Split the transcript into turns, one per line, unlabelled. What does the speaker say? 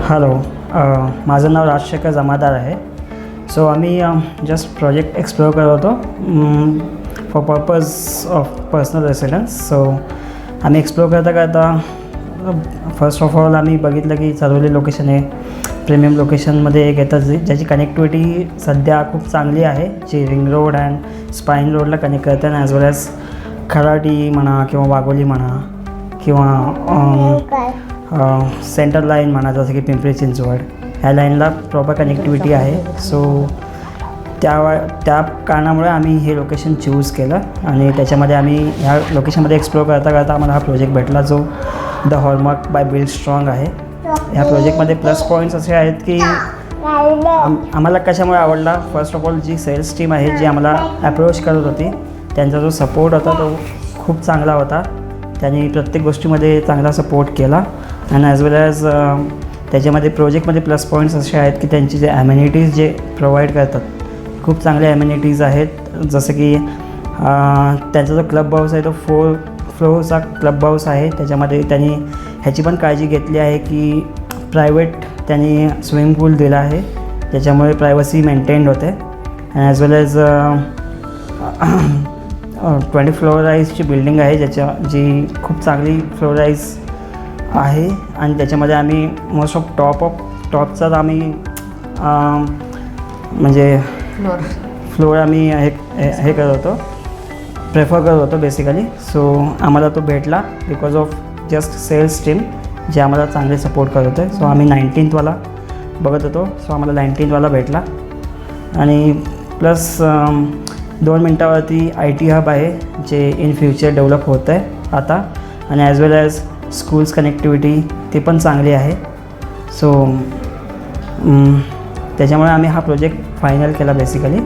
Hello, माझं नाव राजशेखर जमादार आहे. So आम्ही जस्ट प्रोजेक्ट एक्सप्लोअर करत होतो for purpose of personal residence. So आम्ही एक्सप्लोअर करता करता फर्स्ट ऑफ ऑल आम्ही बघितलं की चरोली लोकेशन आहे प्रीमियम लोकेशनमध्ये एक येतं ज्याची कनेक्टिव्हिटी सध्या खूप चांगली आहे, जी रिंग रोड अँड स्पाईन रोडला कनेक्ट करते आणि ॲज वेल ॲज खराडी म्हणा किंवा वाघोली म्हणा किंवा सेंटर लाईन म्हणा जसं की पिंपरी चिंचवड ह्या लाईनला प्रॉपर कनेक्टिव्हिटी आहे. सो त्या कारणामुळे आम्ही हे लोकेशन चूज केलं आणि त्याच्यामध्ये आम्ही ह्या लोकेशनमध्ये एक्सप्लोअर करता करता आम्हाला हा प्रोजेक्ट भेटला जो the Hallmark by Build Strong आहे. ह्या प्रोजेक्टमध्ये प्लस पॉईंट्स असे आहेत की आम्हाला कशामुळे आवडला. फर्स्ट ऑफ ऑल जी सेल्स टीम आहे जी आम्हाला अप्रोच करत होती त्यांचा जो सपोर्ट होता तो खूप चांगला होता. त्यांनी प्रत्येक गोष्टीमध्ये चांगला सपोर्ट केला आणि ॲज वेल ॲज त्याच्यामध्ये प्रोजेक्टमध्ये प्लस पॉईंट्स असे आहेत की त्यांची जे ॲम्युनिटीज जे प्रोव्हाइड करतात खूप चांगले ॲम्युनिटीज आहेत. जसं की त्यांचा जो क्लब हाऊस आहे तो 4 फ्लोअरचा क्लब हाऊस आहे. त्याच्यामध्ये त्यांनी ह्याची पण काळजी घेतली आहे की प्रायव्हेट त्यांनी स्विमिंग पूल दिला आहे ज्याच्यामुळे प्रायव्हसी मेंटेन्ड होते. ॲज वेल ॲज 20 फ्लोअराईजची बिल्डिंग आहे जी खूप चांगली फ्लोअराईज आहे आणि त्याच्यामध्ये आम्ही मोस्ट ऑफ टॉपचाच आम्ही म्हणजे फ्लोअर आम्ही हे करत होतो प्रेफर करत होतो बेसिकली. सो आम्हाला तो भेटला because of just sales team जे आम्हाला चांगले सपोर्ट करत होते. सो आम्ही 19th वाला बघत होतो. सो आम्हाला 19th वाला भेटला आणि प्लस 2 मिनटावरती IT हब आहे जे इन फ्युचर डेव्हलप होतं आहे आता आणि ॲज वेल ॲज स्कूल्स कनेक्टिव्हिटी ते पण चांगली आहे. सो त्याच्यामुळे आम्ही हा प्रोजेक्ट फायनल केला बेसिकली.